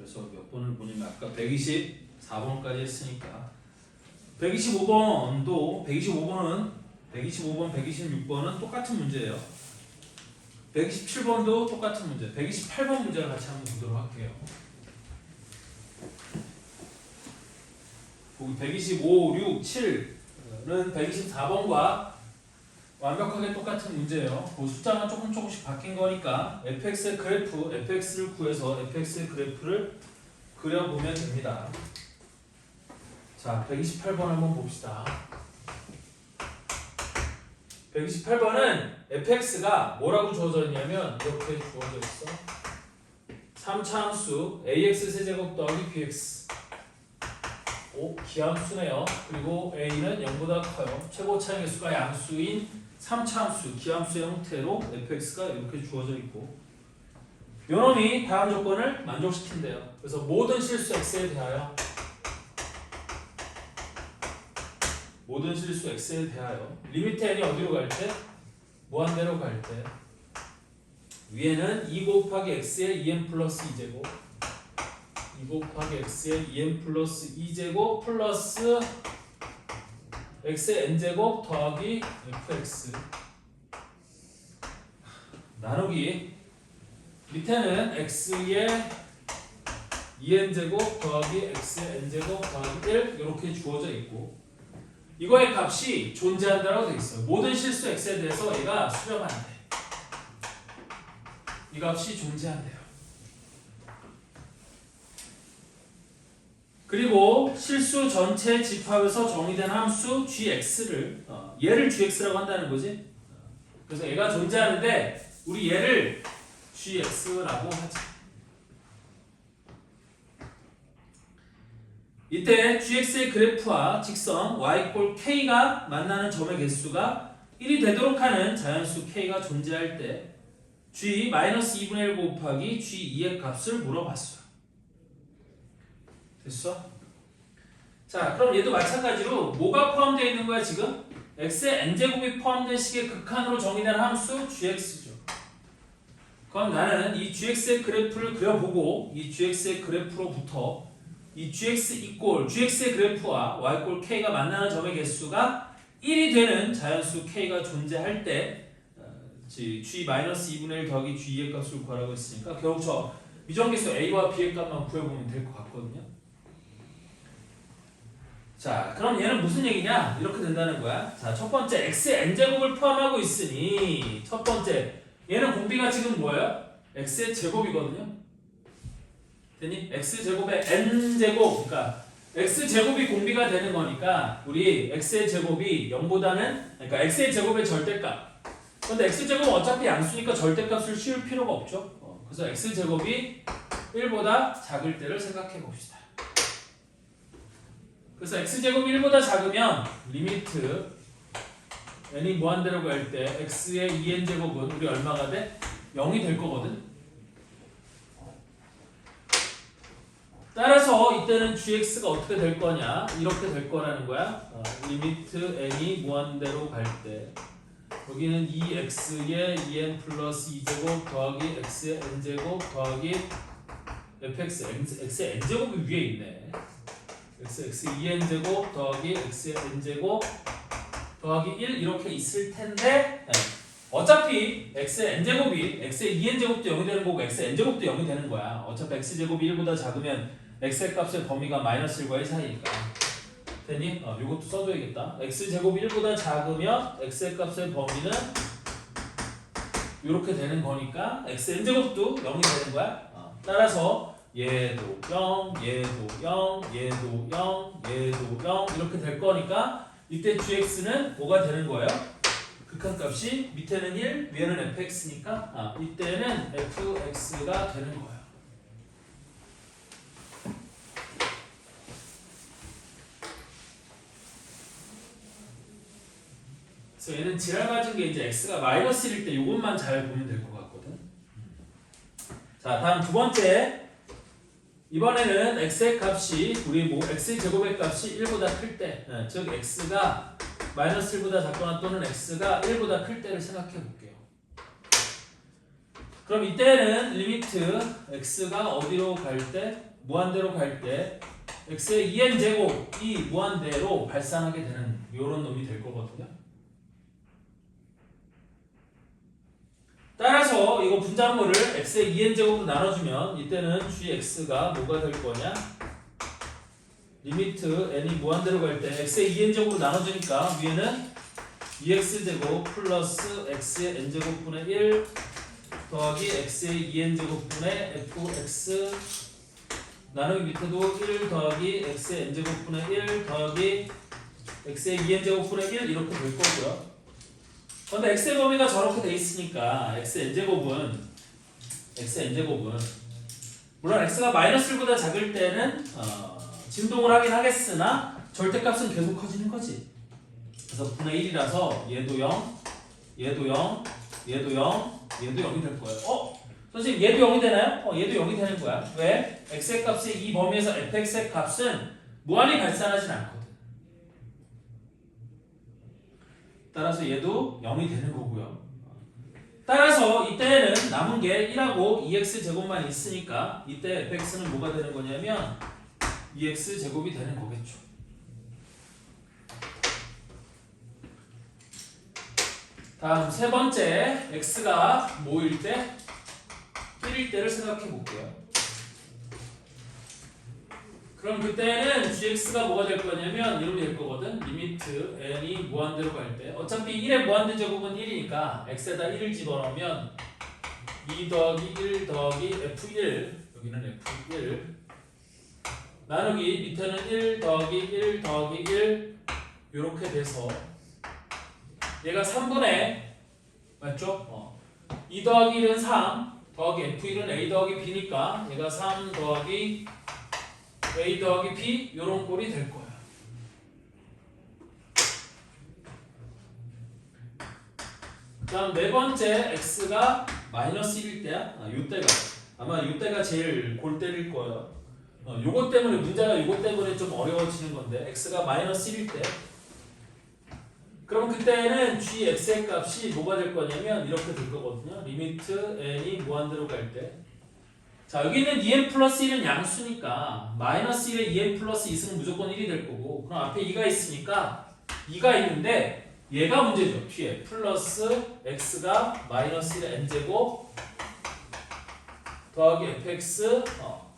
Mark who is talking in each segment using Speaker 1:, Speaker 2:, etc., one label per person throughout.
Speaker 1: 그래서 몇 번을 보냐면 아까 124번까지 했으니까 125번도 125번, 126번은 똑같은 문제예요. 127번도 똑같은 문제. 128번 문제를 같이 한번 보도록 할게요. 보기 125, 6, 7은 124번과 완벽하게 똑같은 문제예요. 그 숫자만 조금씩 바뀐 거니까 fx의 그래프, fx를 구해서 fx의 그래프를 그려보면 됩니다. 자, 128번 한번 봅시다. 128번은 fx가 뭐라고 주어져 있냐면 이렇게 주어져 있어. 3차 함수 ax 세제곱 더하기 bx. 오, 기함수네요. 그리고 a는 0보다 커요. 최고 차이 개수가 양수인 3차 함수, 기함수의 형태로 fx가 이렇게 주어져 있고 요놈이 다음 조건을 만족시킨대요. 그래서 모든 실수 x에 대하여 리미트 n이 어디로 갈 때? 무한대로 갈 때 위에는 2 곱하기 x의 2n 플러스 2제곱 2 곱하기 x의 2n 플러스 2제곱 플러스 x의 n제곱 더하기 fx 나누기 밑에는 x의 2n제곱 더하기 x의 n제곱 더하기 1 이렇게 주어져 있고 이거의 값이 존재한다라고 되어 있어요. 모든 실수 x에 대해서 얘가 수렴한대. 이 값이 존재한대요. 그리고 실수 전체 집합에서 정의된 함수 gx를 얘를 gx라고 한다는 거지. 그래서 얘가 존재하는데 우리 얘를 gx라고 하자. 이때 gx의 그래프와 직선 y=k가 만나는 점의 개수가 1이 되도록 하는 자연수 k가 존재할 때 g-2분의 1 곱하기 g2의 값을 물어봤어요. 됐어? 자, 그럼 얘도 마찬가지로 뭐가 포함되어 있는 거야 지금? x의 n제곱이 포함된 식의 극한으로 정의된 함수 gx죠. 그럼 나는 이 gx의 그래프를 그려보고 이 gx의 그래프로부터 이 gx의 그래프와 y=k가 만나는 점의 개수가 1이 되는 자연수 k가 존재할 때 g-2분의 1 더하기 g2의 값을 구하라고 했으니까 결국 저 미정계수 a와 b의 값만 구해보면 될 것 같거든요. 자, 그럼 얘는 무슨 얘기냐? 이렇게 된다는 거야. 자, 첫 번째 x의 n제곱을 포함하고 있으니 첫 번째 얘는 공비가 지금 뭐예요? x의 제곱이거든요. 되니? x제곱의 n제곱, 그러니까 x제곱이 공비가 되는 거니까 우리 x의 제곱이 0보다는 그러니까 x의 제곱의 절대값. 근데 x제곱은 어차피 양수니까 절대값을 씌울 필요가 없죠. 그래서 x제곱이 1보다 작을 때를 생각해 봅시다. 그래서 x제곱이 1보다 작으면 리미트 n이 무한대로 갈 때 x의 2n제곱은 우리 얼마가 돼? 0이 될 거거든. 따라서 이때는 gx가 어떻게 될 거냐? 이렇게 될 거라는 거야. 리미트 n이 무한대로 갈 때 여기는 2x의 2n 플러스 2제곱 더하기 x의 n제곱 더하기 fx, x의 n제곱이 위에 있네. x 2n제곱 더하기 x의 n제곱 더하기 1 이렇게 있을 텐데 어차피 x의 n제곱이 x의 2n제곱도 0이 되는 거고 x의 n제곱도 0이 되는 거야. 어차피 x제곱이 1보다 작으면 x의 값의 범위가 -1과 1 사이니까 되니? 이것도 써줘야겠다. x제곱이 1보다 작으면 x의 값의 범위는 이렇게 되는 거니까 x의 n제곱도 0이 되는 거야. 따라서 얘도 0, 얘도 0, 얘도 0, 얘도 0 이렇게 될 거니까 이때 gx는 뭐가 되는 거예요? 극한값이 밑에는 1, 위에는 fx니까 이때는 fx가 되는 거예요. 그래서 얘는 지랄 맞은 게 이제 x가 -1일 때 이것만 잘 보면 될 것 같거든. 자, 다음 두 번째. 이번에는 x의 값이 우리 x의 제곱의 값이 1보다 클 때, 즉 x가 -1보다 작거나 또는 x가 1보다 클 때를 생각해 볼게요. 그럼 이때는 리미트 x가 어디로 갈 때? 무한대로 갈 때 x의 2n 제곱이 무한대로 발산하게 되는 이런 놈이 될 거거든요. 따라서 이거 분자물을 x의 2n 제곱으로 나눠주면 이때는 gx가 뭐가 될 거냐? 리미트 n이 무한대로 갈 때 x의 2n 제곱으로 나눠주니까 위에는 2x 제곱 플러스 x의 n 제곱분의 1 더하기 x의 2n 제곱분의 fx 나누기 밑에도 1 더하기 x의 n 제곱분의 1 더하기 x의 2n 제곱분의 1 이렇게 될 거고요. 근데 x의 범위가 저렇게 돼 있으니까 x의 n제곱은 물론 x가 마이너스 1보다 작을 때는 진동을 하긴 하겠으나 절대값은 계속 커지는 거지. 그래서 분의 1이라서 얘도 0, 얘도 0, 얘도 0, 얘도 0이 될 거예요. 선생님 얘도 0이 되나요? 얘도 0이 되는 거야. 왜? x의 값이 이 범위에서 fx의 값은 무한히 발산하진 않거든. 따라서 얘도 0이 되는 거고요. 따라서 이때는 남은 게 1하고 2x 제곱만 있으니까 이때 fx는 뭐가 되는 거냐면 2x 제곱이 되는 거겠죠. 다음 세 번째 x가 뭐일 때? 1일 때를 생각해 볼게요. 그럼 그때는 gx가 뭐가 될 거냐면 이렇게 될 거거든. 리미트 n이 무한대로 갈 때 어차피 1의 무한대 제곱은 1이니까 x에다 1을 집어넣으면 2 더하기 1 더하기 f1 여기는 f1 나누기 밑에는 1 더하기 1 더하기 1 이렇게 돼서 얘가 3분의 맞죠? 2 더하기 1은 3 더하기 f1은 a 더하기 b니까 얘가 3 더하기 a 더하기 b 요런 꼴이 될 거야. 그 다음 네 번째 x가 마이너스 1일 때야. 요때가 아마 요때가 제일 골 때릴 거예요. 요것 때문에 문제가 요것 때문에 좀 어려워지는 건데 x가 마이너스 1일 때 그럼 그때는 gx의 값이 뭐가 될 거냐면 이렇게 될 거거든요. 리미트 n이 무한대로 갈 때 자 여기는 2n 플러스 1은 양수니까 마이너스 1에 2n 플러스 2승은 무조건 1이 될 거고 그럼 앞에 2가 있으니까 2가 있는데 얘가 문제죠. 뒤에 플러스 x가 마이너스 1의 n제곱 더하기 fx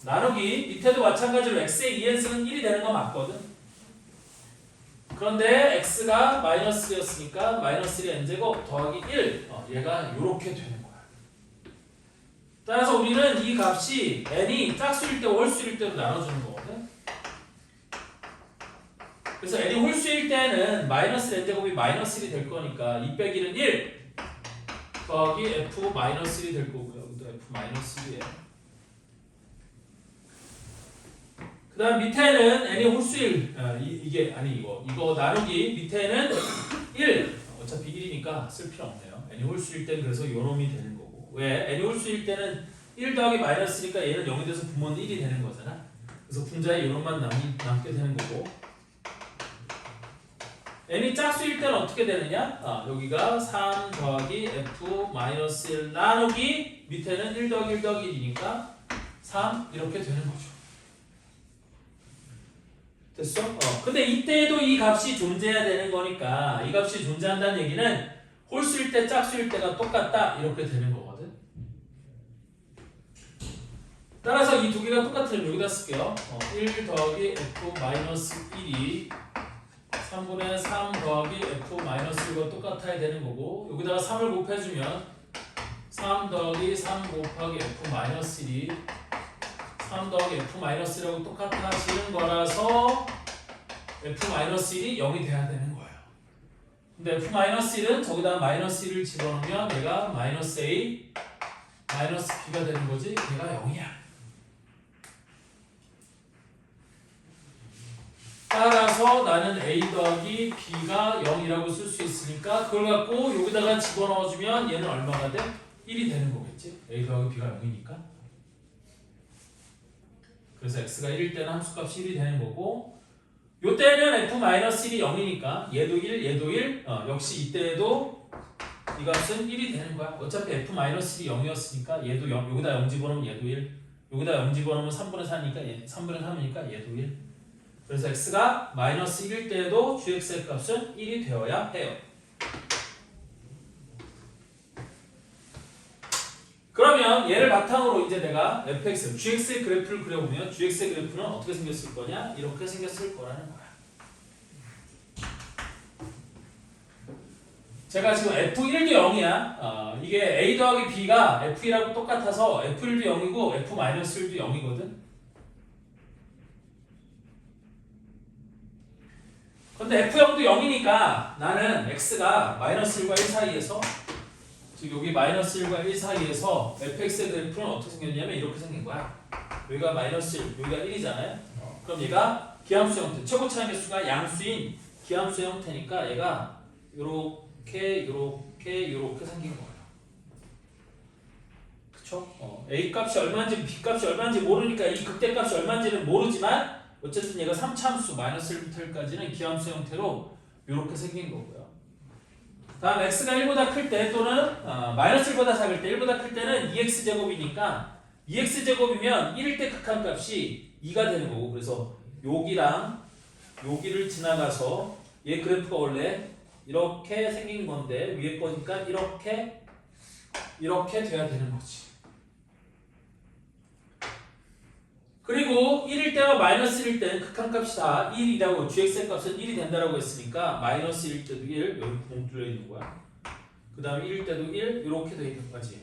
Speaker 1: 나누기 밑에도 마찬가지로 x의 2n승은 1이 되는 거 맞거든. 그런데 x가 마이너스였으니까 마이너스 1의 n제곱 더하기 1 얘가 이렇게 되는 거야. 따라서 우리는 이 값이 n이 짝수일 때와 홀수일 때로 나눠주는 거거든. 그래서 n이 홀수일 때는 마이너스 n제곱이 마이너스 1이 될 거니까 2 빼기 1은 1 더하기 f 마이너스 1이 될 거고요. 여기도 f 마이너스 1이에요. 그 다음 밑에는 n이 홀수일 이거 나누기 밑에는 1 어차피 1이니까 쓸 필요 없네요. n이 홀수일 때는 그래서 요놈이 되는 거고 왜? n이 홀수일 때는 1 더하기 마이너스니까 얘는 0이 돼서 분모는 1이 되는 거잖아. 그래서 분자에 요놈만 남게 되는 거고 n이 짝수일 때는 어떻게 되느냐? 여기가 3 더하기 f 마이너스 1 나누기 밑에는 1 더하기 1 더하기 1이니까 3 이렇게 되는 거죠. 됐어? 근데 이때도 이 값이 존재해야 되는 거니까 이 값이 존재한다는 얘기는 홀수일 때 짝수일 때가 똑같다 이렇게 되는 거거든. 따라서 이 두 개가 똑같으면 여기다 쓸게요. 1 더하기 f 마이너스 1이 3분의 3 더하기 f 마이너스 1과 똑같아야 되는 거고 여기다가 3을 곱해주면 3 더하기 3 곱하기 f 마이너스 1이 3 더하기 f-1하고 똑같아지는 거라서 f-1이 0이 돼야 되는 거예요. 근데 f-1은 저기다 마이너스 1을 집어넣으면 얘가 마이너스 a, 마이너스 b가 되는 거지 얘가 0이야. 따라서 나는 a 더하기 b가 0이라고 쓸 수 있으니까 그걸 갖고 여기다가 집어넣어주면 얘는 얼마가 돼? 1이 되는 거겠지? a 더하기 b가 0이니까. 그래서 x가 1일 때는 함수값이 1이 되는 거고 요때는 f-1이 0이니까 얘도 1, 얘도 1 역시 이때에도 이 값은 1이 되는 거야. 어차피 f-1이 0이었으니까 얘도 0, 여기다 0 집어넣으면 얘도 1 여기다 0 집어넣으면 3분의 4니까 3분의 3이니까 얘도 1. 그래서 x가 마이너스 1일 때에도 gx의 값은 1이 되어야 해요. 그러면 얘를 바탕으로 이제 내가 fx, gx의 그래프를 그려보면 gx의 그래프는 어떻게 생겼을 거냐? 이렇게 생겼을 거라는 거야. 제가 지금 F1도 0이야. 이게 A 더하기 B가 F1하고 똑같아서 F1도 0이고 F-1도 0이거든. 근데 F0도 0이니까 나는 X가 마이너스 1과 1 사이에서 지금 여기 마이너스 1과 1 사이에서 fx의 그래프는 어떻게 생겼냐면 이렇게 생긴 거야. 여기가 마이너스 1, 여기가 1이잖아요. 그럼 얘가 기함수 형태, 최고 차이 개수가 양수인 기함수 형태니까 얘가 요렇게 생긴 거예요. 그쵸? A 값이 얼마인지 B 값이 얼마인지 모르니까 이 극대값이 얼마인지는 모르지만 어쨌든 얘가 3차함수 마이너스 1부터 1까지는 기함수 형태로 요렇게 생긴 거고요. 다음 x가 1보다 클 때 또는 마이너스 1보다 작을 때 1보다 클 때는 2x제곱이니까 2x제곱이면 1일 때 극한값이 2가 되는 거고 그래서 여기랑 여기를 지나가서 얘 그래프가 원래 이렇게 생긴 건데 위에 거니까 이렇게 돼야 되는 거지. 그리고 1일 때와 마이너스 1일 때는 극한값이 다 1이라고 gx의 값은 1이 된다라고 했으니까 마이너스 1일 때도 1 여기 구멍 뚫려 있는 거야. 그 다음에 1일 때도 1 이렇게 돼 있는 거지.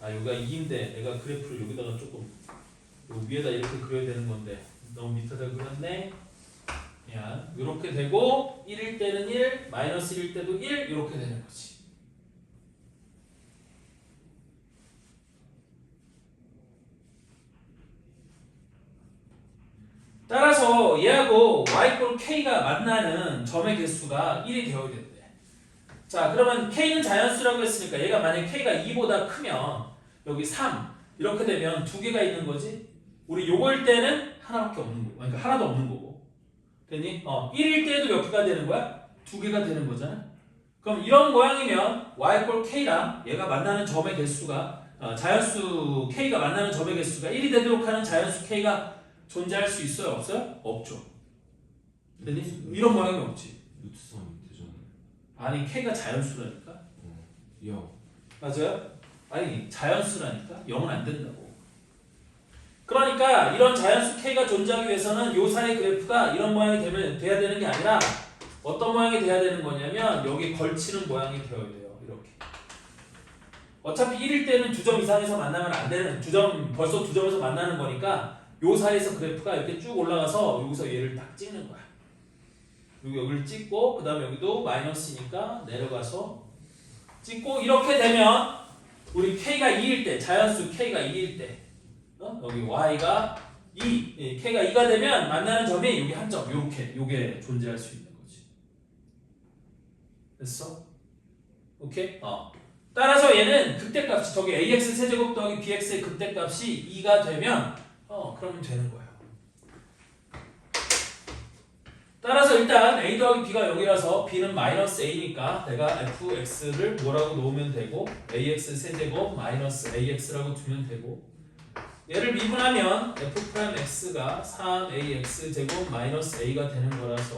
Speaker 1: 여기가 2인데 내가 그래프를 여기다가 조금 위에다 이렇게 그려야 되는 건데 너무 밑에다 그렸네. 그냥 이렇게 되고 1일 때는 1 마이너스 1일 때도 1 이렇게 되는 거지. 따라서 얘하고 y k가 만나는 점의 개수가 1이 되어야 된대. 자, 그러면 k는 자연수라고 했으니까 얘가 만약 k가 2보다 크면 여기 3 이렇게 되면 두 개가 있는 거지. 우리 요거일 때는 하나밖에 없는 거고, 그러니까 하나도 없는 거고. 됐니? 1일 때도 몇 개가 되는 거야? 두 개가 되는 거잖아. 그럼 이런 모양이면 y k랑 얘가 만나는 점의 개수가 자연수 k가 만나는 점의 개수가 1이 되도록 하는 자연수 k가 존재할 수 있어요? 없어요? 없죠. 됐니? 이런 모양이 없지.
Speaker 2: 루트 3 되잖아요.
Speaker 1: 아니 k가 자연수라니까.
Speaker 2: 0.
Speaker 1: 맞아요? 아니 자연수라니까 0은 안 된다고. 그러니까 이런 자연수 k가 존재하기 위해서는 요 사이 그래프가 이런 모양이 돼야 되는 게 아니라 어떤 모양이 돼야 되는 거냐면 여기 걸치는 모양이 되어야 돼요. 이렇게. 어차피 1일 때는 2점 이상에서 만나면 안 되는 벌써 2점에서 만나는 거니까 요 사이에서 그래프가 이렇게 쭉 올라가서 여기서 얘를 딱 찍는 거야. 여기를 찍고 그 다음에 여기도 마이너스니까 내려가서 찍고 이렇게 되면 우리 k가 2일 때 자연수 k가 2일 때 여기 y가 2 k가 2가 되면 만나는 점이 여기 한 점 요게 존재할 수 있는 거지. 됐어? 오케이? 따라서 얘는 극대값이 저기 ax 세제곱 더하기 bx의 극대값이 2가 되면 그러면 되는 거예요. 따라서 일단 a 더하기 b가 0이라서 b는 마이너스 a니까 내가 fx를 뭐라고 놓으면 되고 ax 세제곱 마이너스 ax라고 두면 되고 얘를 미분하면 f'x가 3ax 제곱 마이너스 a가 되는 거라서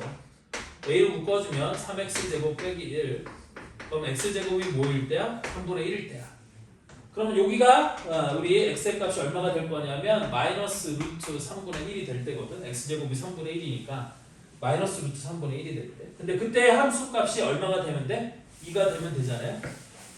Speaker 1: a로 묶어주면 3x 제곱 빼기 1 그럼 x제곱이 뭐일 때야? 3분의 1일 때야. 그러면 여기가 우리 x의 값이 얼마가 될 거냐면 마이너스 루트 3분의 1이 될 때거든. x제곱이 3분의 1이니까 마이너스 루트 3분의 1이 될 때. 근데 그때 함수 값이 얼마가 되면 돼? 2가 되면 되잖아요.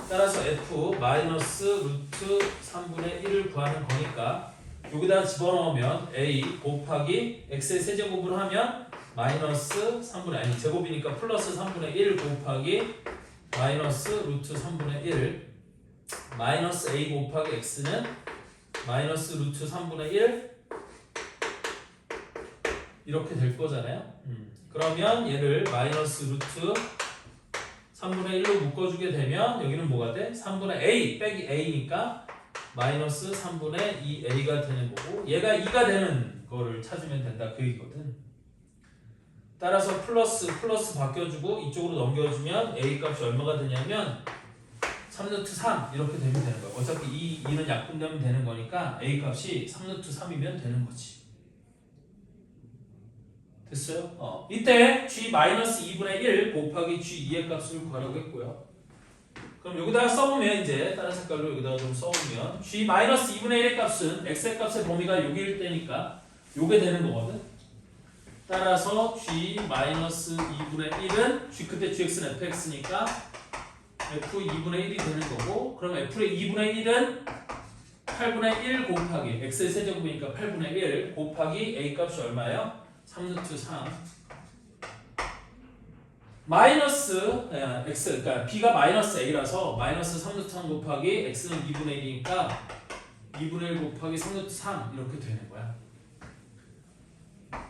Speaker 1: 따라서 f 마이너스 루트 3분의 1을 구하는 거니까 여기다 집어넣으면 a 곱하기 x의 세제곱으로 하면 마이너스 3분의 아니 제곱이니까 플러스 3분의 1 곱하기 마이너스 루트 3분의 1 마이너스 a 곱하기 x는 마이너스 루트 3분의 1 이렇게 될 거잖아요. 그러면 얘를 마이너스 루트 3분의 1로 묶어주게 되면 여기는 뭐가 돼? 3분의 a 빼기 a니까 마이너스 3분의 2a가 되는 거고 얘가 2가 되는 거를 찾으면 된다 그 얘기거든. 따라서 플러스 바뀌어주고 이쪽으로 넘겨주면 a 값이 얼마가 되냐면 3루트 3 이렇게 되면 되는 거야. 어차피 이 2는 약분되면 되는 거니까 a 값이 3루트 3이면 되는 거지. 됐어요? 이때 g-2분의 1 곱하기 g2의 값을 구하라고 했고요. 그럼 여기다가 써보면 이제 다른 색깔로 여기다가 좀 써보면 g-2분의 1의 값은 x의 값의 범위가 여기일 때니까 요게 되는 거거든. 따라서 g-2분의 1은 g 그때 gx는 fx니까 f2분의 1이 되는 거고, 그럼 f의 2분의 1은 8분의 1 곱하기 x의 세제곱이니까 8분의 1 곱하기 a 값이 얼마예요? 3루트 3 마이너스 x, 그러니까 b가 마이너스 a라서 마이너스 3루트 3 곱하기 x는 2분의 1이니까 2분의 1 곱하기 3루트 3 이렇게 되는 거야.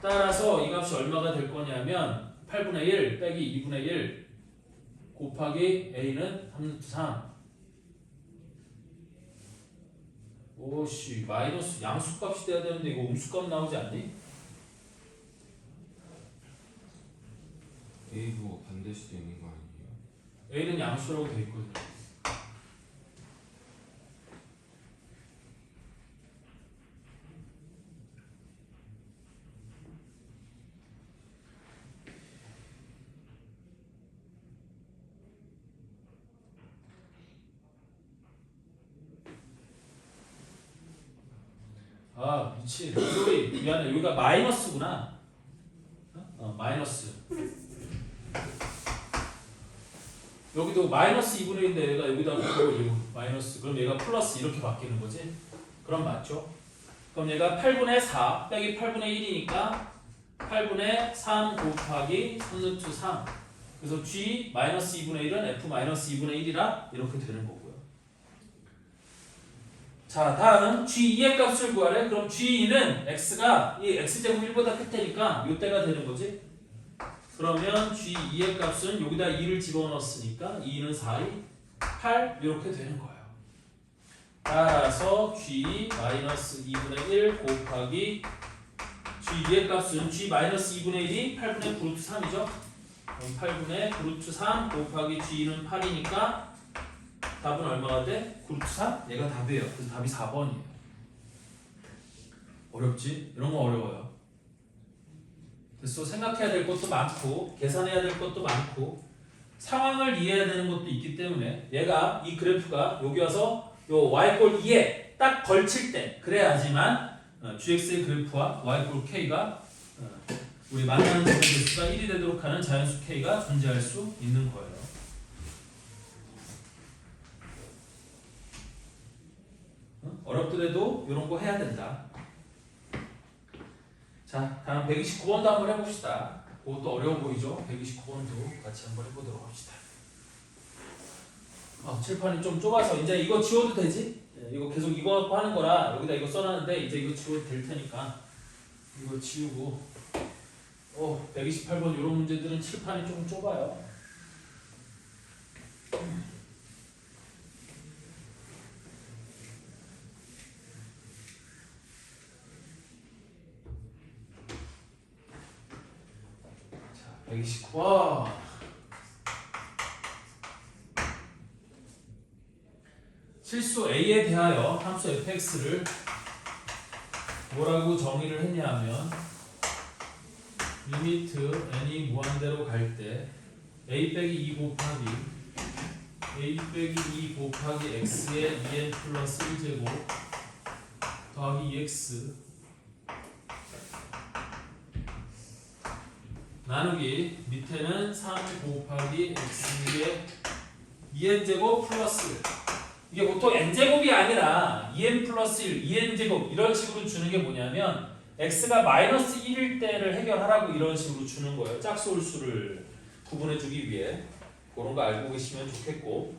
Speaker 1: 따라서 이 값이 얼마가 될 거냐면 8분의 1 빼기 2분의 1 곱하기 a는 3루트 3. 오씨, 마이너스 양수값이 돼야 되는데 이거 음수값 나오지 않니?
Speaker 2: A도 반대시도 있는 거 아니에요?
Speaker 1: a는 양수라고 돼 있거든. 아, 미치. 소리 미안해. 여기가 마이너스구나. 마이너스. 여기도 마이너스 2분의 1인데 얘가 여기다 붙고 마이너스. 그럼 얘가 플러스 이렇게 바뀌는 거지? 그럼 맞죠? 그럼 얘가 8분의 4 빼기 8분의 1이니까 8분의 3 곱하기 3루트 3. 그래서 g 마이너스 2분의 1은 f 마이너스 2분의 1이라 이렇게 되는 거고요. 자, 다음 g2의 값을 구하래. 그럼 g2는 x가 이 x제곱 1보다 크다니까 이때가 되는 거지. 그러면 g2의 값은 여기다 2를 집어넣었으니까 2는 4, 8 이렇게 되는 거예요. 따라서 g-2분의 1 곱하기 g2의 값은 g-2분의 1이 8분의 9루트 3이죠. 그럼 8분의 9루트 3 곱하기 g는 8이니까 답은 얼마가 돼? 9루트 3? 얘가 답이에요. 그래서 답이 4번이에요. 어렵지? 이런 거 어려워요. 그래서 생각해야 될 것도 많고 계산해야 될 것도 많고 상황을 이해해야 되는 것도 있기 때문에 얘가 이 그래프가 여기 와서 요 y꼴 2에 딱 걸칠 때 그래야지만 gx의 그래프와 y꼴 k가 우리 만나는 점의 개수가 1이 되도록 하는 자연수 k가 존재할 수 있는 거예요. 어렵더라도 이런 거 해야 된다. 자, 다음 129번도 한번 해봅시다. 그것도 어려워 보이죠? 129번도 같이 한번 해보도록 합시다. 칠판이 좀 좁아서 이제 이거 지워도 되지? 이거 계속 이거 갖고 하는 거라 여기다 이거 써놨는데 이제 이거 지워도 될 테니까 이거 지우고 128번 이런 문제들은 칠판이 좀 좁아요. 자, 129번. 실수 A에 대하여 함수 fx를 뭐라고 정의를 했냐면 리미트 n이 무한대로 갈 때 a 빼기 2 곱하기 a 빼기 2 곱하기 x의 2n 플러스 1제곱 더하기 2x 나누기 밑에는 3 곱하기 x의 2n제곱 플러스 이게 보통 n제곱이 아니라 2n 플러스 1, 2n제곱 이런 식으로 주는 게 뭐냐면 x가 마이너스 1일 때를 해결하라고 이런 식으로 주는 거예요. 짝수홀수를 구분해주기 위해 그런 거 알고 계시면 좋겠고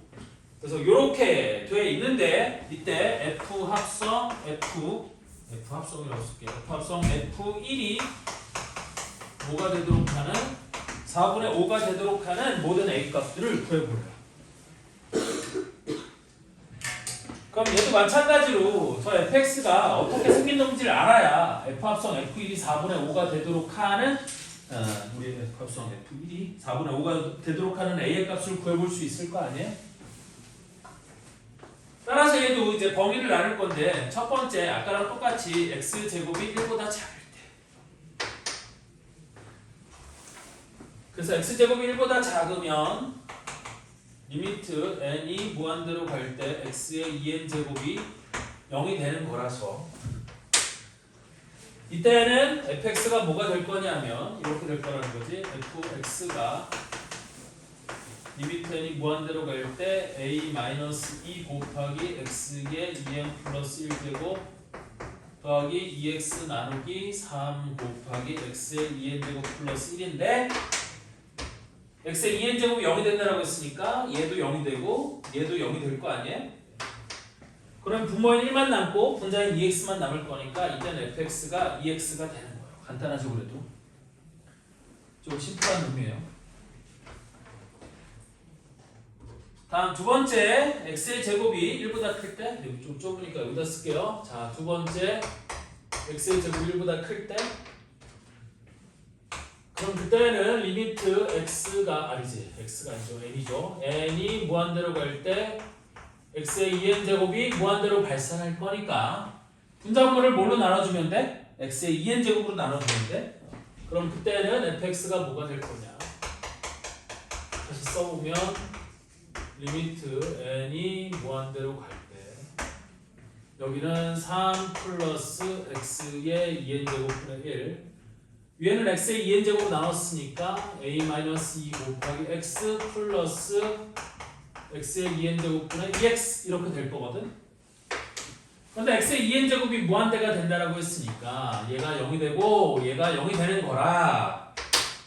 Speaker 1: 그래서 이렇게 돼 있는데 이때 f 합성이라고 쓸게요. f 합성 f1이 뭐가 되도록 하는 4분의 5가 되도록 하는 모든 a 값들을 구해보래요. 그럼 얘도 마찬가지로 저 fx가 어떻게 생긴 놈인지를 알아야 f 합성 f1이 4분의 5가 되도록 하는 우리 f 합성 f1이 4분의 5가 되도록 하는 a의 값을 구해볼 수 있을 거 아니에요? 따라서 얘도 이제 범위를 나눌 건데 첫 번째 아까랑 똑같이 x제곱이 1보다 작을 때 그래서 x제곱이 1보다 작으면 리미트 n이 무한대로 갈 때 x의 2n제곱이 0이 되는 거라서 이때는 fx가 뭐가 될 거냐면 이렇게 될 거라는 거지. fx가 리미트 n이 무한대로 갈 때 a-2 곱하기 x의 2n 플러스 1제곱 더하기 2x 나누기 3 곱하기 x의 2n제곱 플러스 1인데 x의 2n제곱이 0이 된다라고 했으니까 얘도 0이 되고 얘도 0이 될 거 아니에요? 그럼 분모인 1만 남고 분자인 2x만 남을 거니까 이때는 fx가 2x가 되는 거예요. 간단하죠 그래도? 좀 심플한 놈이에요. 다음 두 번째 x의 제곱이 1보다 클 때 여기 좀 좁으니까 여기다 쓸게요. 자, 두 번째 x의 제곱이 1보다 클 때 그럼 그때는 리미트 x가 아니지 x가 아니죠 n이죠. n이 무한대로 갈 때 x의 2n 제곱이 무한대로 발산할 거니까 분자분모를 뭘로 나눠주면 돼? x의 2n 제곱으로 나눠주면 돼. 그럼 그때는 fx가 뭐가 될 거냐? 다시 써보면 리미트 n이 무한대로 갈 때 여기는 3 플러스 x의 2n 제곱분의 1 위에는 x의 2n 제곱 나눴으니까 a-2 곱하기 x 플러스 x의 2n 제곱분의 2x 이렇게 될 거거든. 근데 x의 2n 제곱이 무한대가 된다라고 했으니까 얘가 0이 되고 얘가 0이 되는 거라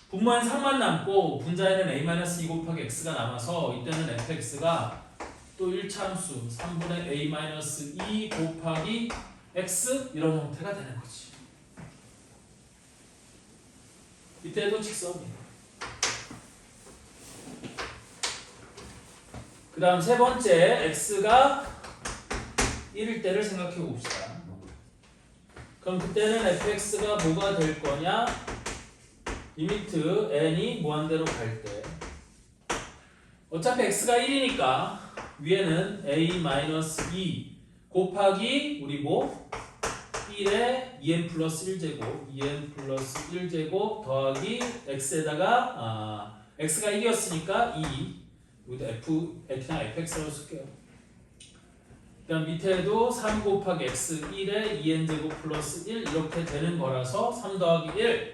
Speaker 1: 분모엔 3만 남고 분자에는 a-2 곱하기 x가 남아서 이때는 fx가 또 1참수 3분의 a-2 곱하기 x 이런 형태가 되는 거지. 이때도 직선이에요. 그 다음 세 번째 x가 1일 때를 생각해 봅시다. 그럼 그때는 fx가 뭐가 될 거냐? 리미트 n이 무한대로 갈 때 어차피 x가 1이니까 위에는 a-2 곱하기 우리 뭐 1에 2n 플러스 1제곱 2n 플러스 1제곱 더하기 x에다가 x가 1이었으니까 2 여기다 그냥 fx라고 쓸게요. 그 다음 밑에도 3 곱하기 x 1에 2n제곱 플러스 1 이렇게 되는 거라서 3 더하기 1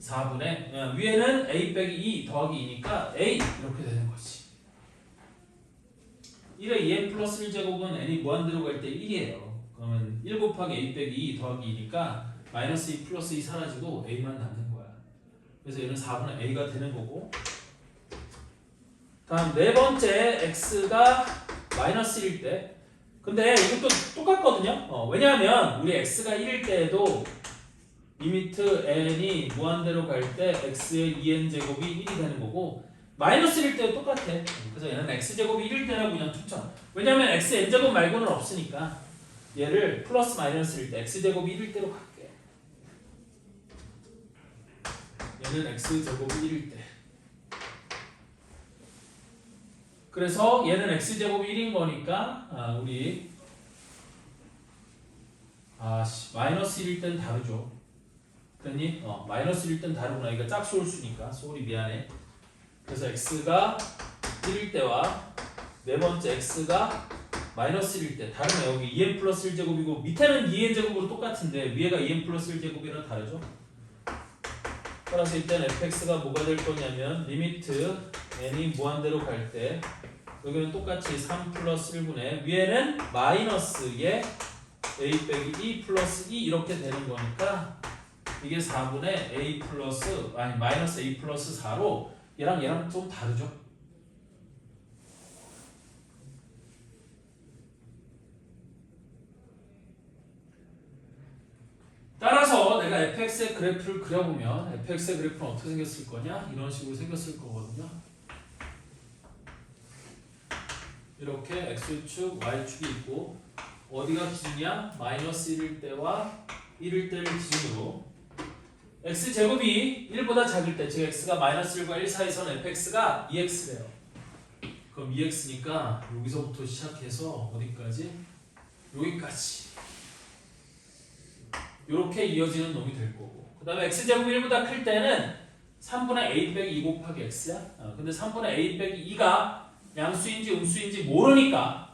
Speaker 1: 4분의 위에는 a 빼기 2 더하기 2니까 a 이렇게 되는 거지. 1에 2n 플러스 1제곱은 n이 무한대로 갈 때 1이에요. 그러면 1 곱하기 a 빼기 2 더하기 2니까 마이너스 2 플러스 2 사라지고 a만 남는 거야. 그래서 얘는 4분의 a가 되는 거고 다음 네 번째 x가 마이너스 1일 때 근데 이것도 똑같거든요. 왜냐하면 우리 x가 1일 때에도 리미트 n이 무한대로 갈 때 x의 2n 제곱이 1이 되는 거고 마이너스 1일 때도 똑같아. 그래서 얘는 x제곱이 1일 때라고 그냥 추천. 왜냐하면 xn 제곱 말고는 없으니까 얘를 플러스 마이너스 1일 때 x제곱이 1일 때로 갈게. 얘는 x제곱이 1일 때 그래서 얘는 x제곱이 1인 거니까 우리 마이너스 1일 땐 다르죠. 그랬니? 마이너스 1일 땐 다르구나. 이거 짝수홀수니까 소리 미안해. 그래서 x가 1일 때와 네 번째 x가 마이너스 1일 때 다르네. 여기 2n 플러스 1제곱이고 밑에는 2n 제곱으로 똑같은데 위에가 2n 플러스 1제곱이랑 다르죠. 따라서 이때는 fx가 뭐가 될 거냐면 리미트 n이 무한대로 갈 때 여기는 똑같이 3 플러스 1분의 위에는 마이너스에 a 빼기 2 플러스 2 이렇게 되는 거니까 이게 4분의 a 플러스 마이너스 a 플러스 4로 얘랑 좀 다르죠. 따라서 내가 fx의 그래프를 그려보면 fx의 그래프는 어떻게 생겼을 거냐? 이런 식으로 생겼을 거거든요. 이렇게 x축, y축이 있고 어디가 기준이야? 마이너스 1일 때와 1일 때를 기준으로 x제곱이 1보다 작을 때 즉 x가 마이너스 1과 1 사이에서는 fx가 2x래요. 그럼 2x니까 여기서부터 시작해서 어디까지? 여기까지. 이렇게 이어지는 놈이 될 거고. 그 다음에 x제곱 1보다 클 때는 3분의 a 빼기 2 곱하기 x야. 근데 3분의 a 빼기 2가 양수인지 음수인지 모르니까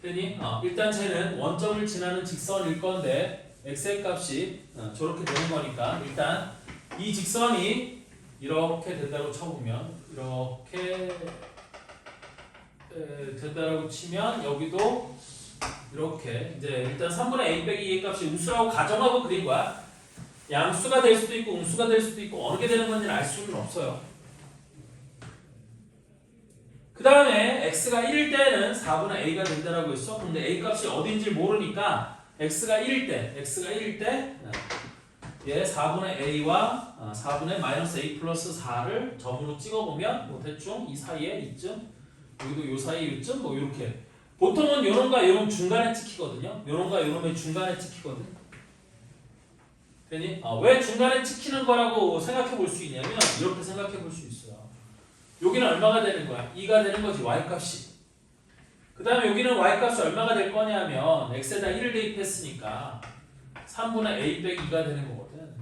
Speaker 1: 되니? 일단 쟤는 원점을 지나는 직선일 건데 x의 값이 저렇게 되는 거니까 일단 이 직선이 이렇게 된다고 쳐보면 이렇게 된다고 치면 여기도 이렇게 이제 일단 3분의 a 빼기 2의 값이 음수라고 가정하고 그린 거야. 양수가 될 수도 있고 음수가 될 수도 있고 어느 게 되는 건지는 알 수는 없어요. 그 다음에 x가 1일 때는 4분의 a가 된다라고 했어. 근데 a 값이 어딘지 모르니까 x가 1일 때 얘 4분의 a와 4분의 마이너스 a 플러스 4를 점으로 찍어보면 뭐 대충 이 사이에 이쯤 여기도 요 사이에 이쯤 뭐 이렇게 보통은 요놈과 요놈 중간에 찍히거든요. 요놈과 요놈의 중간에 찍히거든. 되니? 왜 중간에 찍히는 거라고 생각해 볼 수 있냐면 이렇게 생각해 볼 수 있어요. 여기는 얼마가 되는 거야? 2가 되는 거지 y값이. 그 다음에 여기는 y값이 얼마가 될 거냐면 x에다 1을 대입했으니까 3분의 a 빼기 2가 되는 거거든.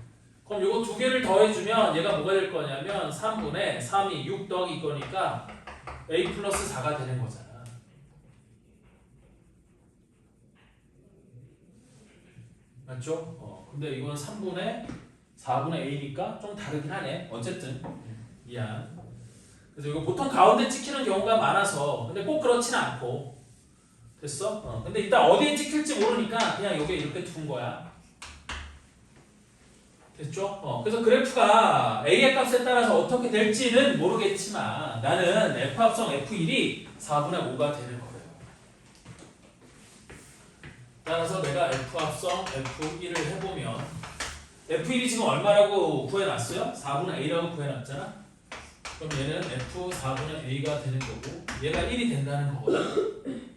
Speaker 1: 그럼 요거 두 개를 더해주면 얘가 뭐가 될 거냐면 3분의 3이 6 더하기 거니까 a 플러스 4가 되는 거잖아. 맞죠? 근데 이건 3분의 4분의 a니까 좀 다르긴 하네. 어쨌든 미안. 그래서 이거 보통 가운데 찍히는 경우가 많아서 근데 꼭 그렇지는 않고 됐어? 근데 일단 어디에 찍힐지 모르니까 그냥 여기에 이렇게 둔 거야. 됐죠? 그래서 그래프가 a의 값에 따라서 어떻게 될지는 모르겠지만 나는 f 합성 f1이 4분의 5가 되는 거예요. 따라서 내가 f 합성 f1을 해보면 f1이 지금 얼마라고 구해놨어요? 4분의 a라고 구해놨잖아? 그럼 얘는 f 4분의 a가 되는 거고 얘가 1이 된다는 거거든.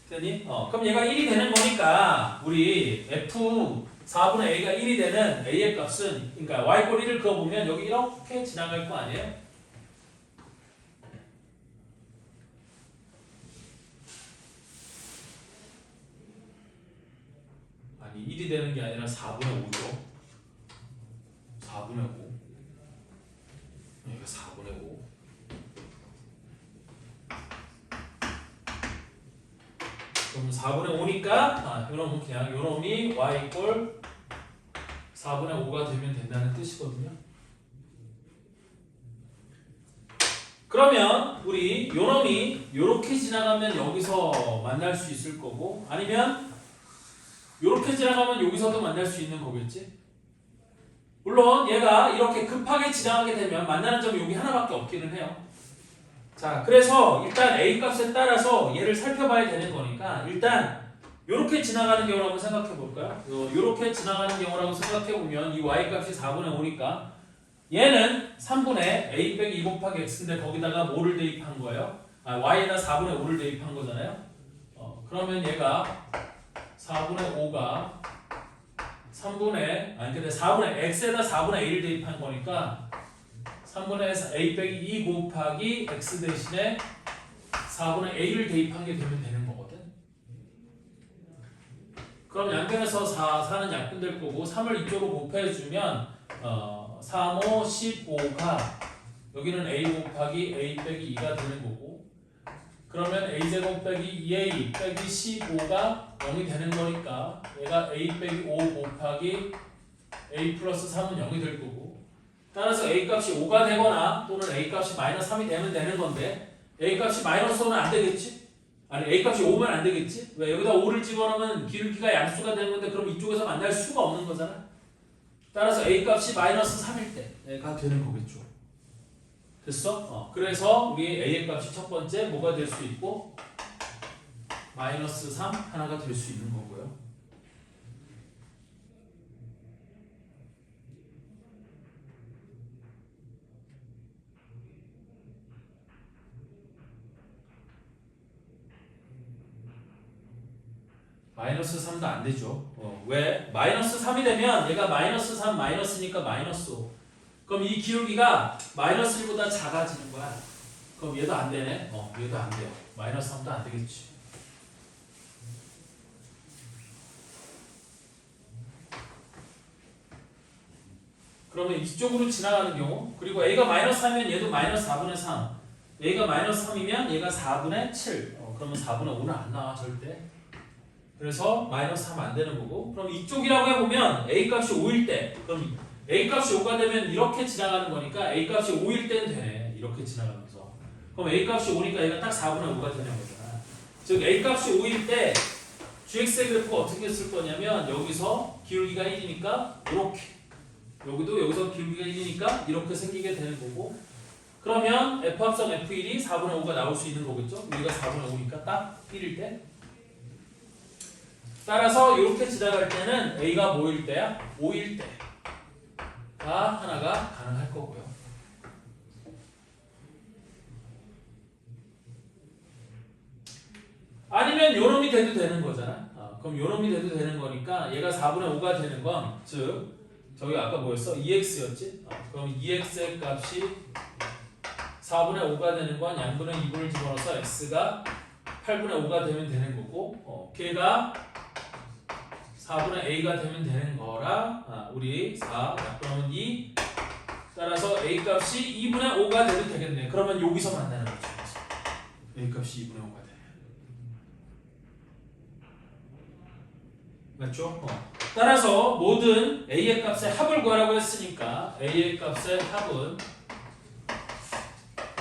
Speaker 1: 되니? 그럼 얘가 1이 되는 거니까 우리 f 4분의 a가 1이 되는 a의 값은 그러니까 y꼴 1을 그어보면 여기 이렇게 지나갈 거 아니에요? 아니 1이 되는 게 아니라 4분의 5죠. 4분의 5 여기가 4분의 5 그럼 4분의 5니까 요놈은 그냥 요놈이 y 꼴 4분의 5가 되면 된다는 뜻이거든요. 그러면 우리 요놈이 요렇게 지나가면 여기서 만날 수 있을 거고 아니면 요렇게 지나가면 여기서도 만날 수 있는 거겠지. 물론 얘가 이렇게 급하게 지나가게 되면 만나는 점이 여기 하나밖에 없기는 해요. 자, 그래서 일단 a 값에 따라서 얘를 살펴봐야 되는 거니까 일단 이렇게 지나가는 경우를 한번 생각해 볼까요? 이렇게 지나가는 경우라고 생각해 보면 이 y 값이 4분의 5니까 얘는 3분의 a 빼기 2 곱하기 x인데 거기다가 뭐를 대입한 거예요? y에다 4분의 5를 대입한 거잖아요. 그러면 얘가 4분의 5가 3분의 근데 4분의 x에다 4분의 a를 대입한 거니까 3분의 a 빼기 2 곱하기 x 대신에 4분의 a를 대입한 게 되면 되는 거거든. 그럼 양변에서 4는 약분될 거고 3을 이쪽으로 곱해주면 3, 5, 15가 여기는 a 곱하기 a 빼기 2가 되는 거고 그러면 a제곱 빼기 2a 빼기 15가 0이 되는 거니까 얘가 a 빼기 5 곱하기 a 플러스 3은 0이 될 거고 따라서 a 값이 5가 되거나 또는 a 값이 마이너스 3이 되면 되는 건데 a 값이 마이너스 5는 안 되겠지? 아니 a 값이 5면 안 되겠지? 왜? 여기다 5를 집어넣으면 기울기가 양수가 되는 건데 그럼 이쪽에서 만날 수가 없는 거잖아. 따라서 a 값이 마이너스 3일 때가 되는 거겠죠. 됐어? 그래서 우리 a의 값이 첫 번째 뭐가 될 수 있고 마이너스 3 하나가 될 수 있는 거고요. 마이너스 3도 안 되죠. 왜? 마이너스 3이 되면 얘가 마이너스 3 마이너스니까 마이너스 5. 그럼 이 기울기가 마이너스 1보다 작아지는 거야. 그럼 얘도 안 되네. 얘도 안 돼요. 마이너스 3도 안 되겠지. 그러면 이쪽으로 지나가는 경우, 그리고 a가 마이너스 3이면 얘도 마이너스 4분의 3, a가 마이너스 3이면 얘가 4분의 7, 그러면 4분의 5는 안 나와 절대. 그래서 마이너스 3 안 되는 거고, 그럼 이쪽이라고 해보면 a 값이 5일 때, 그럼 a 값이 5가 되면 이렇게 지나가는 거니까 a 값이 5일 때는 되네. 이렇게 지나가면서. 그럼 a 값이 5니까 얘가 딱 4분의 5가 되는 거잖아. 즉 a 값이 5일 때 gx의 그래프가 어떻게 쓸 거냐면 여기서 기울기가 1이니까 이렇게, 여기도 여기서 기울기가 1이니까 이렇게 생기게 되는 거고, 그러면 f 합성 f1이 4분의 5가 나올 수 있는 거겠죠? 우리가 4분의 5니까 딱 1일 때. 따라서 이렇게 지나갈 때는 a가 뭐일 때야? 5일 때가 하나가 가능할 거고요. 아니면 요놈이 돼도 되는 거잖아. 그럼 요놈이 돼도 되는 거니까 얘가 4분의 5가 되는 건, 즉 저기 아까 뭐였어? 2x였지? 그럼 2x의 값이 4분의 5가 되는 건 양분의 2분을 집어넣어서 x가 8분의 5가 되면 되는 거고, 걔가 4분의 a가 되면 되는 거라, 우리 4 약분하면 2, 따라서 a 값이 2분의 5가 돼도 되겠네. 그러면 여기서 만나는 거죠. a 값이 2분의 5가 돼. 맞죠? 따라서 모든 a의 값의 합을 구하라고 했으니까 a의 값의 합은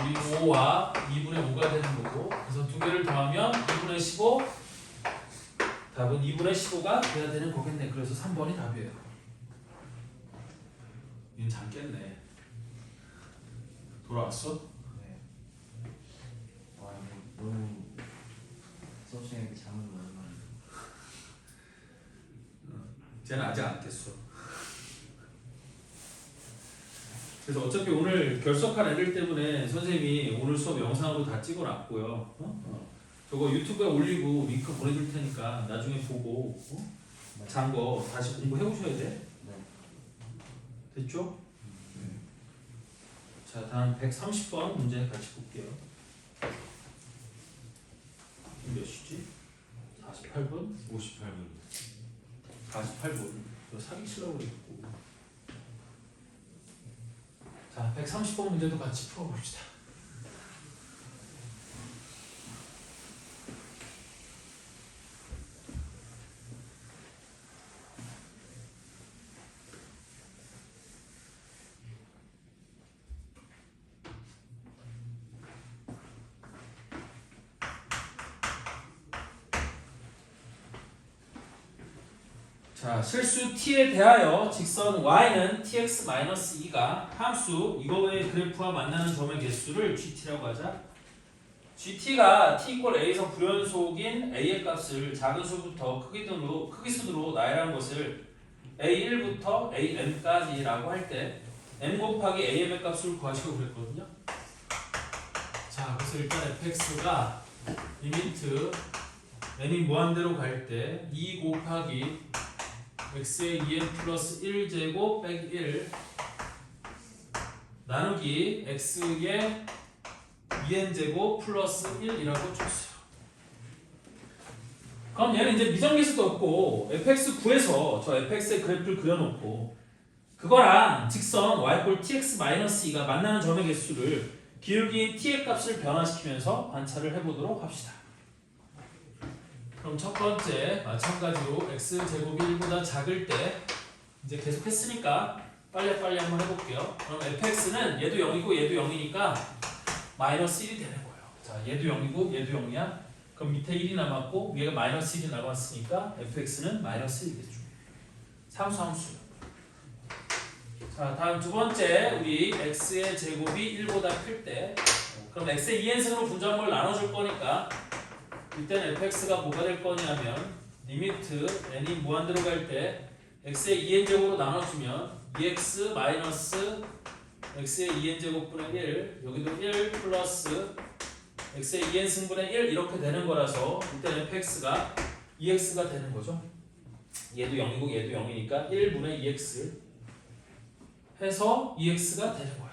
Speaker 1: 우리 5와 2분의 5가 되는 거고, 그래서 두 개를 더하면 2분의 15, 답은 2분의 15가 돼야 되는 거겠네. 그래서 3번이 답이에요. 얘는 잘 깼네. 돌아왔어?
Speaker 2: 네. 와 이거 너무 수업 시간에 잠을 오랜만에.
Speaker 1: 쟤는 아직 안 깼어. 그래서 어차피 오늘 결석한 애들 때문에 선생님이 오늘 수업 영상으로 다 찍어놨고요. 저거 유튜브에 올리고 링크 보내줄 테니까 나중에 보고 잔 거 다시 공부해 오셔야 돼.
Speaker 2: 네.
Speaker 1: 됐죠? 자, 다음 130번 문제 같이 볼게요. 몇 시지? 48분?
Speaker 2: 58분.
Speaker 1: 48분. 저 사기치려고 그랬고. 자, 130번 문제도 같이 풀어봅시다. 자, 실수 t에 대하여 직선 y는 tx-2가 함수 이거의 그래프와 만나는 점의 개수를 gt라고 하자. gt가 t = a에서 불연속인 a의 값을 작은 수부터 크기순으로 나열한 것을 a1부터 am까지라고 할 때 m 곱하기 am의 값을 구하시고 그랬거든요. 자, 그래서 일단 fx가 리미트 m이 무한대로 갈 때 2 곱하기 x의 2n 플러스 1제곱 빼기 1 나누기 x의 2n제곱 플러스 1이라고 줬어요. 그럼 얘는 이제 미정계수도 없고 fx 구해서 저 fx의 그래프를 그려놓고 그거랑 직선 y 꼴 tx-2가 만나는 점의 개수를 기울기인 t의 값을 변화시키면서 관찰을 해보도록 합시다. 그럼 첫 번째 마찬가지로 x제곱이 1보다 작을 때 이제 계속 했으니까 빨리 한번 해볼게요. 그럼 fx는 얘도 0이고 얘도 0이니까 마이너스 1이 되는 거예요. 자, 얘도 0이고 얘도 0이야. 그럼 밑에 1이 남았고 위에 마이너스 1이 남았으니까 fx는 마이너스 1이겠죠. 상수. 자, 다음 두 번째 우리 x의 제곱이 1보다 클 때 그럼 x의 2n승으로 분자물을 나눠줄 거니까 이때는 fx가 뭐가 될 거냐면 리미트 n이 무한대로 갈 때 x의 2n제곱으로 나눠주면 2x 마이너스 x의 2n제곱분의 1 여기도 1 플러스 x의 2n승분의 1 이렇게 되는 거라서 이때는 fx가 2x가 되는 거죠. 얘도 0이고 얘도 0이니까 1분의 2x 해서 EX가 되는 거예요.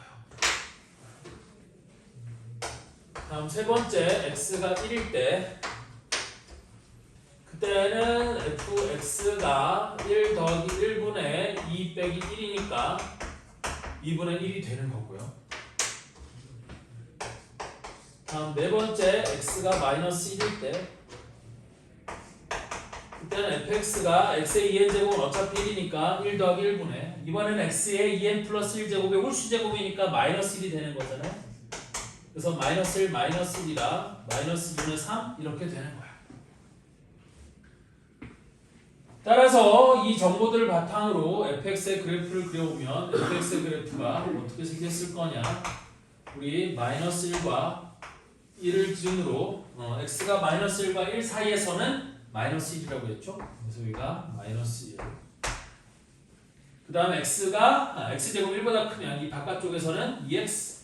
Speaker 1: 다음 세 번째 x가 1일 때 그때는 fx가 1 더하기 1분의 2 빼기 1이니까 2분의 1이 되는 거고요. 다음 네 번째 x가 마이너스 1일 때 그때는 fx가 x의 2n제곱은 어차피 1이니까 1 더하기 1분의 이번엔 x의 2n 플러스 1제곱의 홀수제곱이니까 마이너스 1이 되는 거잖아요. 그래서 마이너스 1, 마이너스 1이라 마이너스 2분의 3 이렇게 되는 거야. 따라서 이 정보들을 바탕으로 fx의 그래프를 그려보면 fx의 그래프가 어떻게 생겼을 거냐. 우리 마이너스 1과 1을 기준으로 x가 마이너스 1과 1 사이에서는 마이너스 1이라고 했죠. 그래서 여기가 마이너스 1. 그 다음에 x가 x제곱 1보다 크면 이 바깥쪽에서는 2x.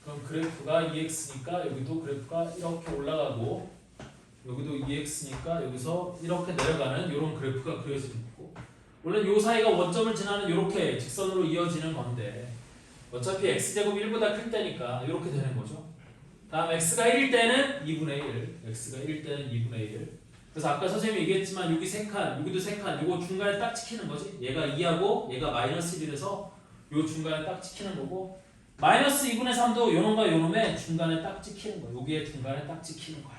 Speaker 1: 그럼 그래프가 2x니까 여기도 그래프가 이렇게 올라가고 여기도 2x니까 여기서 이렇게 내려가는 이런 그래프가 그려지는 거고 원래 이 사이가 원점을 지나는 이렇게 직선으로 이어지는 건데 어차피 x제곱 1보다 클 때니까 이렇게 되는 거죠. 다음 x가 1일 때는 2분의 1 x가 1일 때는 2분의 1 그래서 아까 선생님이 얘기했지만 여기 3칸 여기도 3칸 요거 중간에 딱 찍히는 거지. 얘가 2하고 얘가 마이너스 1이라서 요 중간에 딱 찍히는 거고 마이너스 2분의 3도 요놈과 요놈의 중간에 딱 찍히는 거야. 여기에 중간에 딱 찍히는 거야.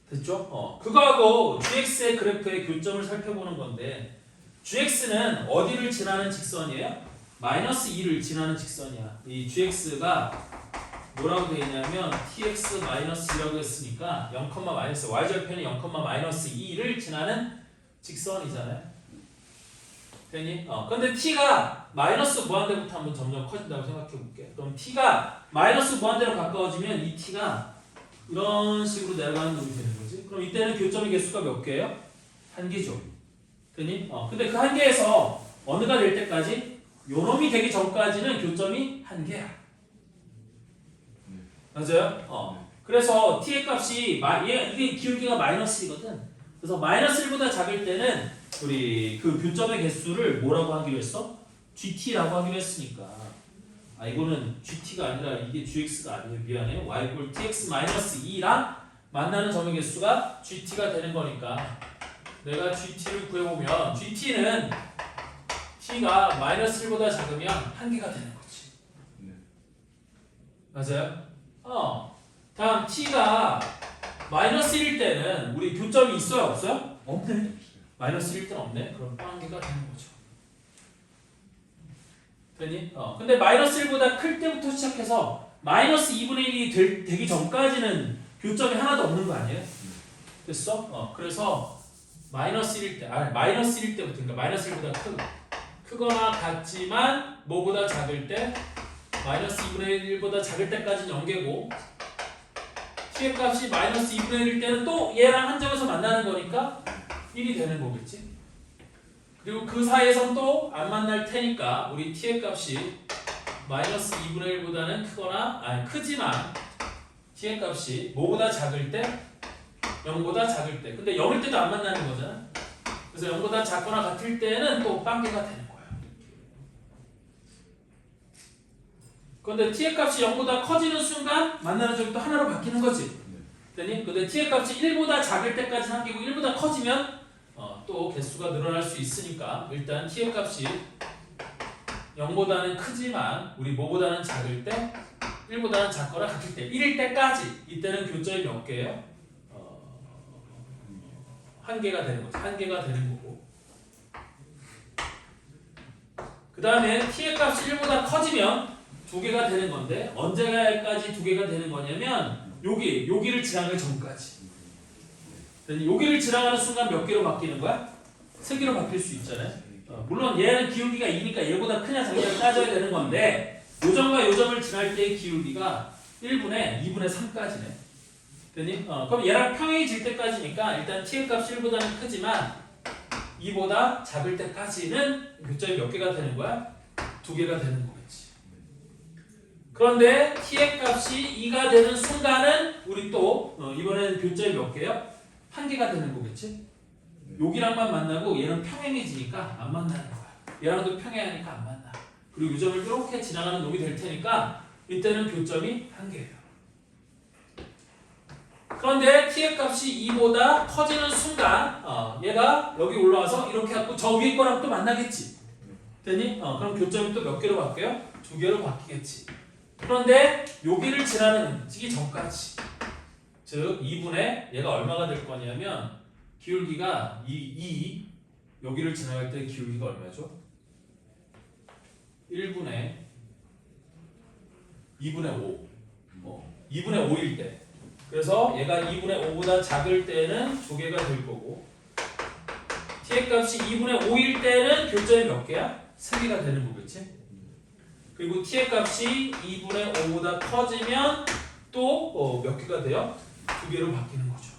Speaker 1: 됐죠? 그거하고 gx의 그래프의 교점을 살펴보는 건데 gx는 어디를 지나는 직선이에요? 마이너스 2를 지나는 직선이야. 이 gx가 뭐라고 되어 있냐면 tx 마이너스 2라고 했으니까 0, 마이너스 y절편이 0, 마이너스 2를 지나는 직선이잖아요. 되니? 근데 t가 마이너스 무한대부터 한번 점점 커진다고 생각해 볼게. 그럼 t가 마이너스 무한대로 가까워지면 이 t가 이런 식으로 내려가는 놈이 되는 거지. 그럼 이때는 교점의 개수가 몇 개예요? 한 개죠. 되니? 근데 그 한 개에서 어느가 될 때까지 요놈이 되기 전까지는 교점이 한 개야. 맞아요? 그래서 t의 값이 이게 기울기가 마이너스 1이거든. 그래서 마이너스 1보다 작을 때는 우리 그 교점의 개수를 뭐라고 하기로 했어? GT라고 하기로 했으니까 이거는 GT가 아니라 이게 GX가 아니에요. 미안해요. y = tx 마이너스 2랑 만나는 점의 개수가 GT가 되는 거니까 내가 GT를 구해보면 GT는 t가 마이너스 1보다 작으면 한 개가 되는 거지. 맞아요? 다음 t가 마이너스 1일 때는 우리 교점이 있어요? 없어요? 없네. 마이너스 1일 때는 없네. 그럼 한 개가 되는 거죠. 되니? 근데 마이너스 1보다 클 때부터 시작해서 마이너스 2분의 1이 되기 전까지는 교점이 하나도 없는 거 아니에요? 됐어? 그래서 마이너스 1일 때, 마이너스 1일 때부터, 그러니까 마이너스 1보다 크거나 같지만 뭐보다 작을 때 마이너스 2분의 1보다 작을 때까지는 0개고 t의 값이 마이너스 2분의 1일 때는 또 얘랑 한 점에서 만나는 거니까 1이 되는 거겠지. 그리고 그 사이에선 또 안 만날 테니까 우리 t의 값이 마이너스 2분의 1보다는 크지만 t의 값이 뭐보다 작을 때 0보다 작을 때 근데 0일 때도 안 만나는 거잖아. 그래서 0보다 작거나 같을 때는 또 빵개가 되는 거야. 그런데 t의 값이 0보다 커지는 순간 만나는 점이 또 하나로 바뀌는 거지. 되니? 근데 t의 값이 1보다 작을 때까지 한 개고 1보다 커지면 또 개수가 늘어날 수 있으니까 일단 t의 값이 0보다는 크지만 우리 뭐보다는 작을 때 1보다는 작거나 같을 때 1일 때까지 이때는 교점이 몇 개예요? 한 개가 되는 거죠. 한 개가 되는 거고 그 다음에 t의 값이 1보다 커지면 두 개가 되는 건데 언제까지 두 개가 되는 거냐면 여기를 지나가기 전까지. 여기를 지나가는 순간 몇 개로 바뀌는 거야? 3개로 바뀔 수 있잖아요. 물론 얘는 기울기가 2니까 얘보다 크냐 작냐를 따져야 되는 건데 요점과 요점을 지날 때의 기울기가 1분의 2분의 3까지네. 되니? 그럼 얘랑 평행해질 때까지니까 일단 t의 값이 1보다는 크지만 2보다 작을 때까지는 교점이 몇 개가 되는 거야? 2개가 되는 거겠지. 그런데 t의 값이 2가 되는 순간은 우리 또 이번에는 교점이 몇 개요? 1개가 되는 거겠지? 여기랑만 만나고 얘는 평행해지니까 안 만나는 거야. 얘랑도 평행하니까 안 만나. 그리고 이 점을 이렇게 지나가는 놈이 될 테니까 이때는 교점이 한 개예요. 그런데 t의 값이 2보다 커지는 순간 얘가 여기 올라와서 이렇게 하고 저 위에 거랑 또 만나겠지. 됐니? 그럼 교점이 또 몇 개로 바뀌어요? 2개로 바뀌겠지. 그런데 여기를 지나기 전까지 즉 2분의 얘가 얼마가 될 거냐면 기울기가 2 여기를 지나갈 때 기울기가 얼마죠? 2분의 5 2분의 5일 때 그래서 얘가 2분의 5보다 작을 때는 2개가 될 거고 t의 값이 2분의 5일 때는 교점이 몇 개야? 3개가 되는 거겠지? 그리고 t의 값이 2분의 5보다 커지면 또 몇 개가 돼요? 2개로 바뀌는 거죠.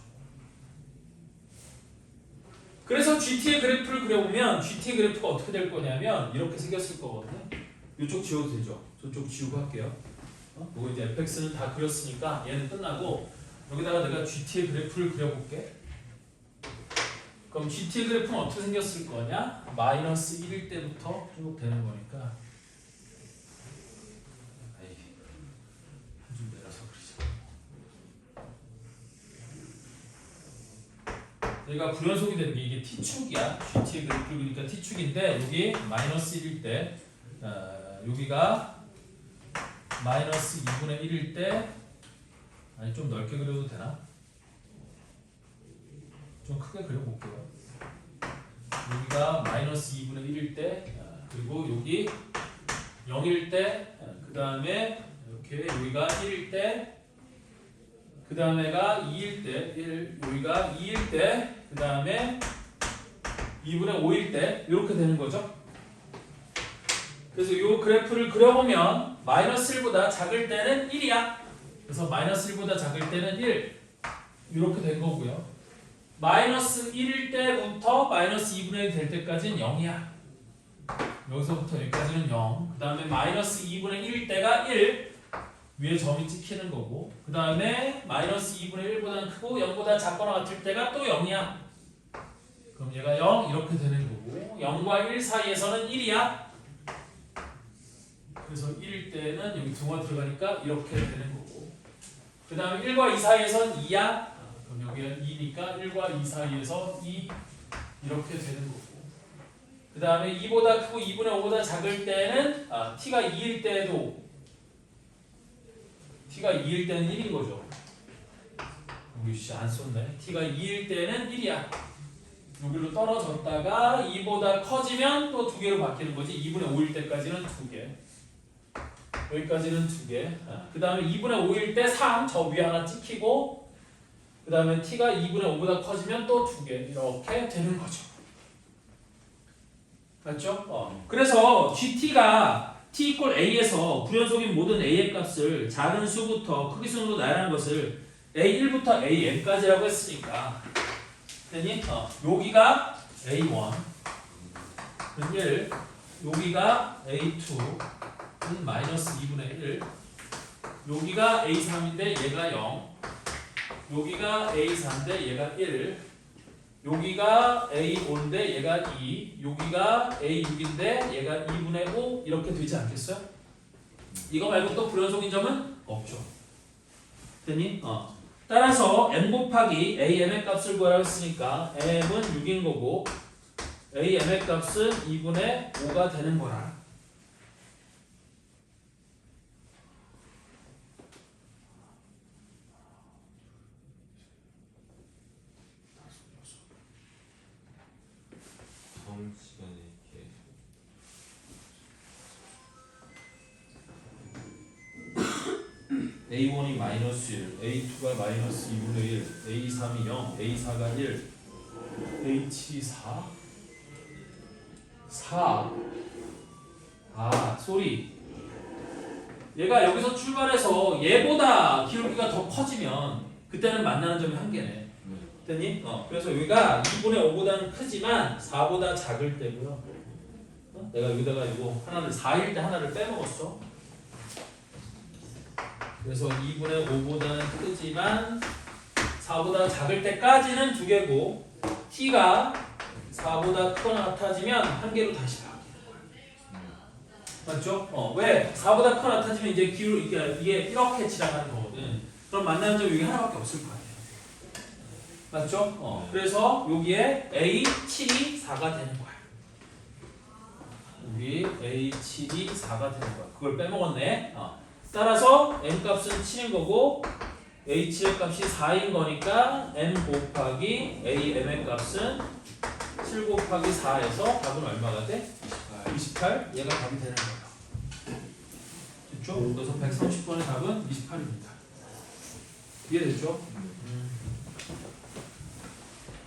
Speaker 1: 그래서 GT의 그래프를 그려보면 GT의 그래프가 어떻게 될 거냐면 이렇게 생겼을 거거든요. 이쪽 지워도 되죠? 저쪽 지우고 할게요. 그리고 이제 fx는 다 그렸으니까 얘는 끝나고 여기다가 내가 GT의 그래프를 그려볼게. 그럼 GT의 그래프는 어떻게 생겼을 거냐? 마이너스 1일 때부터 쭉 되는 거니까 한 줄 내려서 그리자. 얘가 불연속이 되는 게 이게 t축이야. GT의 그래프를 그러니까 t축인데 여기 마이너스 1일 때 여기가 마이너스 2분의 1일 때 아니 좀 넓게 그려도 되나? 좀 크게 그려볼게요. 여기가 마이너스 2분의 1일 때 그리고 여기 0일 때 그 다음에 이렇게 여기가 1일 때 그 다음에가 2일 때 여기가 2일 때 그 다음에 2분의 5일 때 이렇게 되는 거죠. 그래서 이 그래프를 그려보면 마이너스 1보다 작을 때는 1이야. 그래서 마이너스 1보다 작을 때는 1 이렇게 된 거고요. 마이너스 1일 때부터 마이너스 2분의 1 될 때까지는 0이야. 여기서부터 여기까지는 0. 그 다음에 마이너스 2분의 1일 때가 1 위에 점이 찍히는 거고 그 다음에 마이너스 2분의 1보다는 크고 0보다 작거나 같을 때가 또 0이야. 그럼 얘가 0 이렇게 되는 거고 0과 1 사이에서는 1이야. 그래서 1일 때는 여기 둥어 들어가니까 이렇게 되는 거고 그 다음에 1과 2 사이에선 2야. 그럼 여기는 2니까 1과 2 사이에서 2 이렇게 되는 거고 그 다음에 2보다 크고 2분의 5보다 작을 때는 t가 2일 때도 t가 2일 때는 1인 거죠. 여기 안 썼네. t가 2일 때는 1이야. 여기로 떨어졌다가 2보다 커지면 또 2개로 바뀌는 거지. 2분의 5일 때까지는 2개. 여기까지는 2개. 그 다음에 2분의 5일 때 3, 저 위에 하나 찍히고 그 다음에 t가 2분의 5보다 커지면 또 2개. 이렇게 되는 거죠. 맞죠? 그래서 GT가 t 이퀄 a에서 불연속인 모든 a의 값을 작은 수부터 크기 순으로 나열하는 것을 a1부터 am까지라고 했으니까 됐니? 여기가 a1 1 여기가 a2는 마이너스 2분의 1 여기가 a3인데 얘가 0 여기가 a4인데 얘가 1 여기가 a5인데 얘가 2 여기가 a6인데 얘가 2분의 5 이렇게 되지 않겠어요? 이거 말고 또 불연속인 점은 없죠. 됐니? 따라서 m 곱하기 am의 값을 구하라고 했으니까 m은 6인 거고 am의 값은 2분의 5가 되는 거라.
Speaker 2: 다음 시간에 이렇게
Speaker 1: a1이 마이너스 1, a2가 마이너스 2분의 1, a3이 0, a4가 1, a7이 4, 4. 쏘리. 얘가 여기서 출발해서 얘보다 기울기가 더 커지면 그때는 만나는 점이 한 개네. 됐니? 그래서 여기가 2분의 5보다는 크지만 4보다 작을 때고요. 내가 여기다가 이거 하나를 4일 때 하나를 빼먹었어. 그래서 2분의 5보다는 크지만 4보다 작을 때까지는 2개고 t가 4보다 크거나 같아지면 1개로 다시 바뀌는 거야. 맞죠? 왜? 4보다 큰 나타지면 이제 이게 이렇게 지나가는 거거든. 그럼 만나는 점 여기 하나밖에 없을 거 아니야. 맞죠? 그래서 여기에 A7이 4가 되는 거야. 여기 A7이 4가 되는 거야. 그걸 빼먹었네. 따라서 n 값은 7인 거고 H7의 값이 4인 거니까 n 곱하기 AM의 값은 7 곱하기 4에서 답은 얼마가 돼? 28. 얘가 답이 되는 거예요. 됐죠? 그래서 130번의 답은 28입니다. 이해됐죠?